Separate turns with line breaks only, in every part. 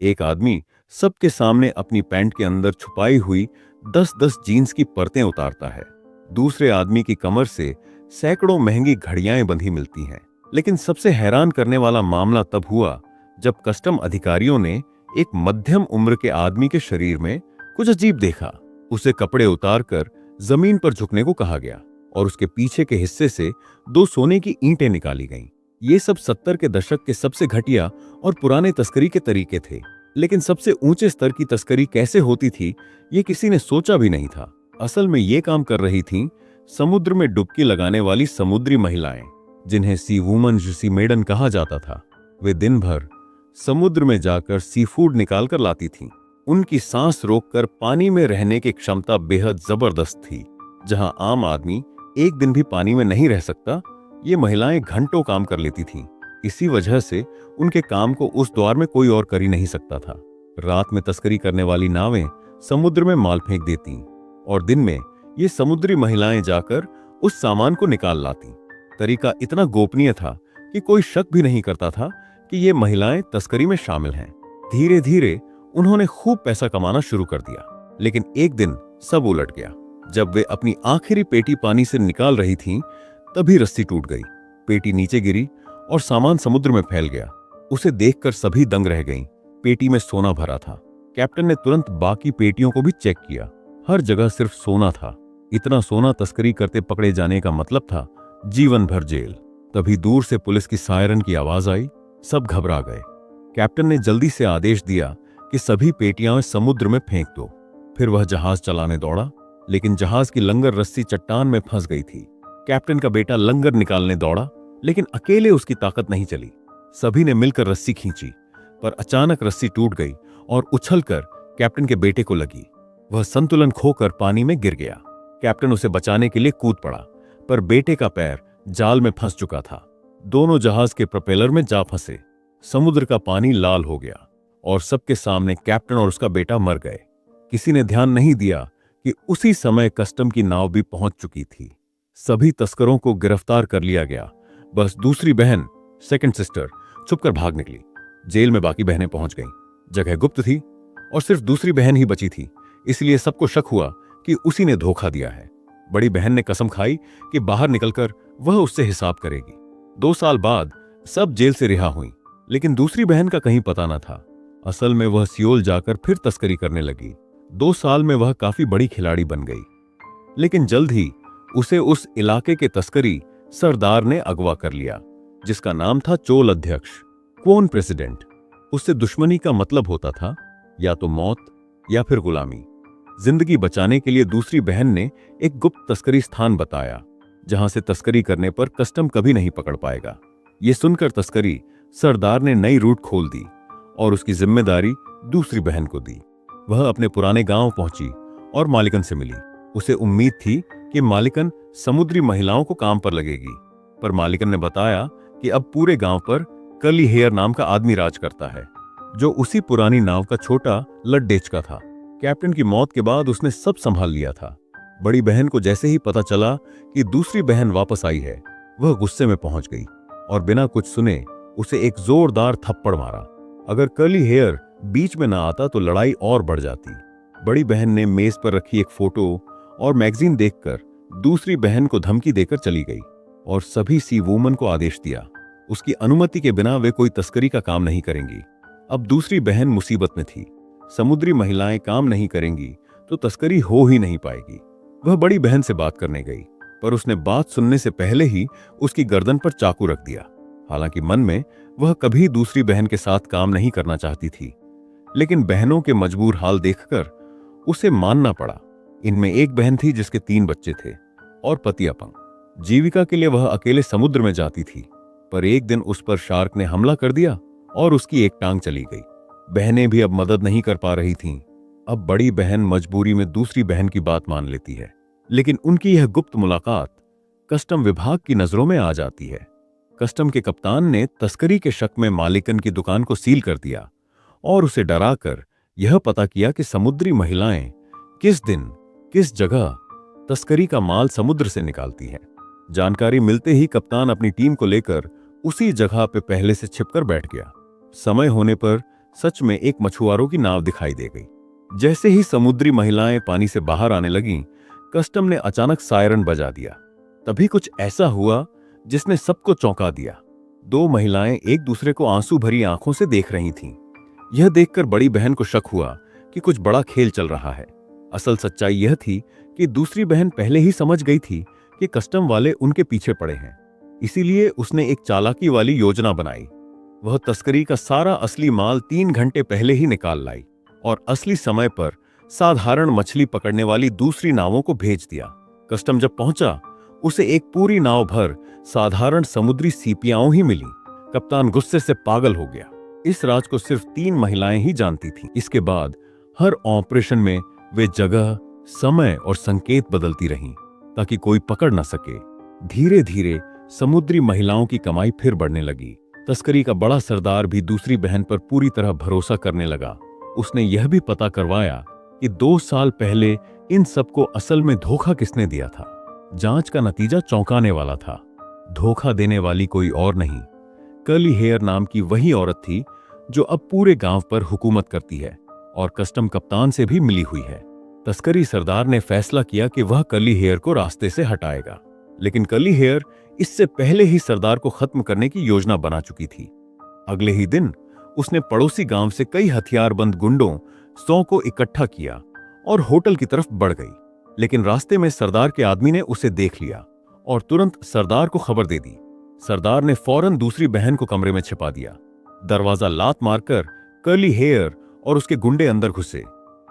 एक आदमी सबके सामने अपनी पैंट के अंदर छुपाई हुई 10-10 जीन्स की परतें उतारता है। दूसरे आदमी की कमर से सैकड़ों महंगी घड़ियां बंधी मिलती हैं। लेकिन सबसे हैरान करने वाला मामला तब हुआ जब कस्टम अधिकारियों ने एक मध्यम उम्र के आदमी के शरीर में कुछ अजीब देखा। उसे कपड़े उतारकर जमीन पर झुकने को कहा गया और उसके पीछे के हिस्से से 2 सोने की ईंटें निकाली गईं। ये सब 70 के दशक के सबसे घटिया और पुराने तस्करी के तरीके थे। लेकिन सबसे ऊंचे स्तर की तस्करी कैसे होती थी, ये किसी ने सोचा भी नहीं था। असल में ये काम कर रही थीं समुद्र में डुबकी लगाने वाली समुद्री महिलाएं, जिन्हें सी वुमन, सी मेडन कहा जाता था। वे दिन भर समुद्र में जाकर सी फूड निकाल कर लाती थीं। उनकी सांस रोककर पानी में रहने की क्षमता बेहद जबरदस्त थी। जहां आम आदमी एक दिन भी पानी में नहीं रह सकता, ये महिलाएं घंटों काम कर लेती थीं। इसी वजह से उनके काम को उस दौर में कोई और कर ही नहीं सकता था। रात में तस्करी करने वाली नावें समुद्र में माल फेंक देती और दिन में ये समुद्री महिलाएं जाकर उस सामान को निकाल लाती। तरीका इतना गोपनीय था कि कोई शक भी नहीं करता था कि ये महिलाएं तस्करी में शामिल हैं। धीरे धीरे उन्होंने खूब पैसा कमाना शुरू कर दिया। लेकिन एक दिन सब उलट गया। जब वे अपनी आखिरी पेटी पानी से निकाल रही थीं, तभी रस्सी टूट गई। पेटी नीचे गिरी और सामान समुद्र में फैल गया। उसे देखकर सभी दंग रह गईं। पेटी में सोना भरा था। कैप्टन ने तुरंत बाकी पेटियों को भी चेक किया। हर जगह सिर्फ सोना था। इतना सोना तस्करी करते पकड़े जाने का मतलब था जीवन भर जेल। तभी दूर से पुलिस की सायरन की आवाज आई। सब घबरा गए। कैप्टन ने जल्दी से आदेश दिया कि सभी पेटियां समुद्र में फेंक दो। फिर वह जहाज चलाने दौड़ा, लेकिन जहाज की लंगर रस्सी चट्टान में फंस गई थी। कैप्टन का बेटा लंगर निकालने दौड़ा, लेकिन अकेले उसकी ताकत नहीं चली। सभी ने मिलकर रस्सी खींची, पर अचानक रस्सी टूट गई और उछलकर कैप्टन के बेटे को लगी। वह संतुलन खोकर पानी में गिर गया। कैप्टन उसे बचाने के लिए कूद पड़ा, पर बेटे का पैर जाल में फंस चुका था। दोनों जहाज के प्रोपेलर में जा फंसे। समुद्र का पानी लाल हो गया और सबके सामने कैप्टन और उसका बेटा मर गए। किसी ने ध्यान नहीं दिया कि उसी समय कस्टम की नाव भी पहुंच चुकी थी। सभी तस्करों को गिरफ्तार कर लिया गया। बस दूसरी बहन, सेकंड सिस्टर, छुपकर भाग निकली। जेल में बाकी बहनें पहुंच गईं। जगह गुप्त थी और सिर्फ दूसरी बहन ही बची थी, इसलिए सबको शक हुआ कि उसी ने धोखा दिया है। बड़ी बहन ने कसम खाई कि बाहर निकलकर वह उससे हिसाब करेगी। 2 साल बाद सब जेल से रिहा हुई, लेकिन दूसरी बहन का कहीं पता न था। असल में वह सियोल जाकर फिर तस्करी करने लगी। 2 साल में वह काफी बड़ी खिलाड़ी बन गई, लेकिन जल्द ही उसे उस इलाके के तस्करी सरदार ने अगवा कर लिया, जिसका नाम था चोल अध्यक्ष, क्वोन प्रेसिडेंट। उससे दुश्मनी का मतलब होता था या तो मौत या फिर गुलामी। जिंदगी बचाने के लिए दूसरी बहन ने एक गुप्त तस्करी स्थान बताया, जहां से तस्करी करने पर कस्टम कभी नहीं पकड़ पाएगा। ये सुनकर तस्करी सरदार ने नई रूट खोल दी और उसकी जिम्मेदारी दूसरी बहन को दी। वह अपने पुराने गांव पहुंची और मालिकन से मिली। उसे उम्मीद थी कि मालिकन समुद्री महिलाओं को काम पर लगेगी, पर मालिकन ने बताया कि अब पूरे गांव पर कर्ली हेयर नाम का आदमी राज करता है, जो उसी पुरानी नाव का छोटा लड्डेच का था। कैप्टन की मौत के बाद उसने सब संभाल लिया था। बड़ी बहन को जैसे ही पता चला कि दूसरी बहन वापस आई है, वह गुस्से में पहुंच गई और बिना कुछ सुने उसे एक जोरदार थप्पड़ मारा। अगर कर्ली हेयर बीच में ना आता तो लड़ाई और बढ़ जाती। बड़ी बहन ने मेज पर रखी एक फोटो और मैगजीन देखकर दूसरी बहन को धमकी देकर चली गई और सभी सी वुमन को आदेश दिया, उसकी अनुमति के बिना वे कोई तस्करी का काम नहीं करेंगी। अब दूसरी बहन मुसीबत में थी। समुद्री महिलाएं काम नहीं करेंगी तो तस्करी हो ही नहीं पाएगी। वह बड़ी बहन से बात करने गई, पर उसने बात सुनने से पहले ही उसकी गर्दन पर चाकू रख दिया। हालांकि मन में वह कभी दूसरी बहन के साथ काम नहीं करना चाहती थी, लेकिन बहनों के मजबूर हाल देखकर उसे मानना पड़ा। इनमें एक बहन थी जिसके 3 बच्चे थे और पति अपंग। जीविका के लिए वह अकेले समुद्र में जाती थी, पर एक दिन उस पर शार्क ने हमला कर दिया और उसकी एक टांग चली गई। बहनें भी अब मदद नहीं कर पा रही थीं। अब बड़ी बहन मजबूरी में दूसरी बहन की बात मान लेती है, लेकिन उनकी यह गुप्त मुलाकात कस्टम विभाग की नजरों में आ जाती है। कस्टम के कप्तान ने तस्करी के शक में मालिकन की दुकान को सील कर दिया और उसे डराकर यह पता किया कि समुद्री महिलाएं किस दिन किस जगह तस्करी का माल समुद्र से निकालती हैं। जानकारी मिलते ही कप्तान अपनी टीम को लेकर उसी जगह पे पहले से छिपकर बैठ गया। समय होने पर सच में एक मछुआरों की नाव दिखाई दे गई। जैसे ही समुद्री महिलाएं पानी से बाहर आने लगीं, कस्टम ने अचानक सायरन बजा दिया। तभी कुछ ऐसा हुआ जिसने सबको चौंका दिया। दो महिलाएं एक दूसरे को आंसू भरी आंखों से देख रही थीं। यह देखकर बड़ी बहन को शक हुआ कि कुछ बड़ा खेल चल रहा है। असल सच्चाई यह थी कि दूसरी बहन पहले ही समझ गई थी कि कस्टम वाले उनके पीछे पड़े हैं। इसीलिए उसने एक चालाकी वाली योजना बनाई। वह तस्करी का सारा असली माल 3 घंटे पहले ही निकाल लाई और असली समय पर साधारण मछली पकड़ने वाली दूसरी नावों को भेज दिया। कस्टम जब पहुंचा, उसे एक पूरी नाव भर साधारण समुद्री सीपियाओं ही मिली। कप्तान गुस्से से पागल हो गया। इस राज को सिर्फ 3 महिलाएं ही जानती थीं। इसके बाद हर ऑपरेशन में वे जगह, समय और संकेत बदलती रहीं ताकि कोई पकड़ न सके। धीरे धीरे समुद्री महिलाओं की कमाई फिर बढ़ने लगी। तस्करी का बड़ा सरदार भी दूसरी बहन पर पूरी तरह भरोसा करने लगा। उसने यह भी पता करवाया कि 2 साल पहले इन सबको असल में धोखा किसने दिया था। जांच का नतीजा चौंकाने वाला था। धोखा देने वाली कोई और नहीं, कर्ली हेयर नाम की वही औरत थी जो अब पूरे गांव पर हुकूमत करती है और कस्टम कप्तान से भी मिली हुई है। तस्करी सरदार ने फैसला किया कि वह कर्ली हेयर को रास्ते से हटाएगा, लेकिन कर्ली हेयर इससे पहले ही सरदार को खत्म करने की योजना बना चुकी थी। अगले ही दिन उसने पड़ोसी गांव से कई हथियारबंद गुंडों 100 को इकट्ठा किया और होटल की तरफ बढ़ गई। लेकिन रास्ते में सरदार के आदमी ने उसे देख लिया और तुरंत सरदार को खबर दे दी। सरदार ने फौरन दूसरी बहन को कमरे में छिपा दिया। दरवाजा लात मारकर कर्ली हेयर और उसके गुंडे अंदर घुसे।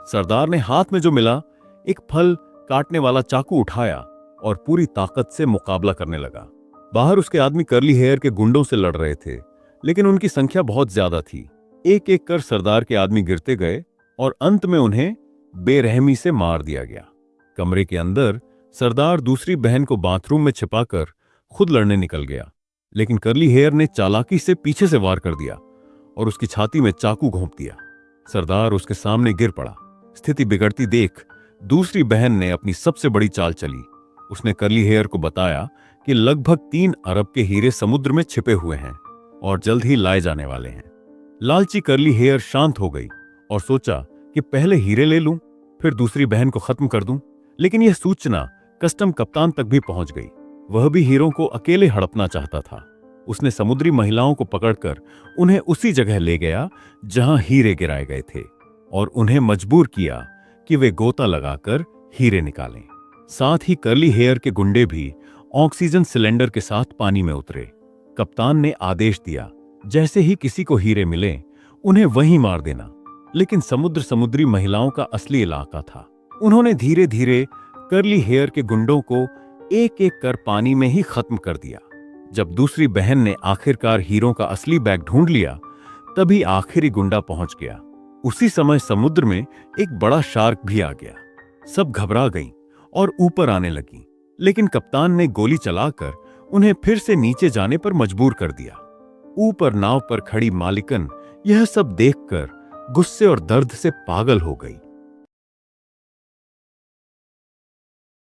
सरदार ने हाथ में जो मिला, एक फल काटने वाला चाकू उठाया और पूरी ताकत से मुकाबला करने लगा। बाहर उसके आदमी कर्ली हेयर के गुंडों से लड़ रहे थे, लेकिन उनकी संख्या बहुत ज्यादा थी। एक एक कर सरदार के आदमी गिरते गए और अंत में उन्हें बेरहमी से मार दिया गया। कमरे के अंदर सरदार दूसरी बहन को बाथरूम में छिपाकर खुद लड़ने निकल गया, लेकिन कर्ली हेयर ने चालाकी से पीछे से वार कर दिया और उसकी छाती में चाकू घोंप दिया। सरदार उसके सामने गिर पड़ा। स्थिति बिगड़ती देख दूसरी बहन ने अपनी सबसे बड़ी चाल चली। उसने कर्ली हेयर को बताया कि लगभग 3 अरब के हीरे समुद्र में छिपे हुए हैं और जल्द ही लाए जाने वाले हैं। लालची कर्ली हेयर शांत हो गई और सोचा कि पहले हीरे ले लूं, फिर दूसरी बहन को खत्म कर दूं। लेकिन यह सूचना कस्टम कप्तान तक भी पहुंच गई। वह भी हीरों को अकेले हड़पना चाहता था। उसने समुद्री महिलाओं को पकड़कर उन्हें उसी जगह ले गया जहां हीरे गिराए गए थे और उन्हें मजबूर किया कि वे गोता लगाकर हीरे निकालें। साथ ही कर्ली हेयर के गुंडे भी ऑक्सीजन सिलेंडर के साथ पानी में उतरे। कप्तान ने आदेश दिया, जैसे ही किसी को हीरे मिले उन्हें वहीं मार देना। लेकिन समुद्र समुद्री महिलाओं का असली इलाका था। उन्होंने धीरे धीरे कर्ली हेयर के गुंडों को एक एक कर पानी में ही खत्म कर दिया। जब दूसरी बहन ने आखिरकार हीरों का असली बैग ढूंढ लिया, तभी आखिरी गुंडा पहुंच गया। उसी समय समुद्र में एक बड़ा शार्क भी आ गया। सब घबरा गईं और ऊपर आने लगी, लेकिन कप्तान ने गोली चलाकर उन्हें फिर से नीचे जाने पर मजबूर कर दिया। ऊपर नाव पर खड़ी मालिकन यह सब देखकर गुस्से और दर्द से पागल हो गई।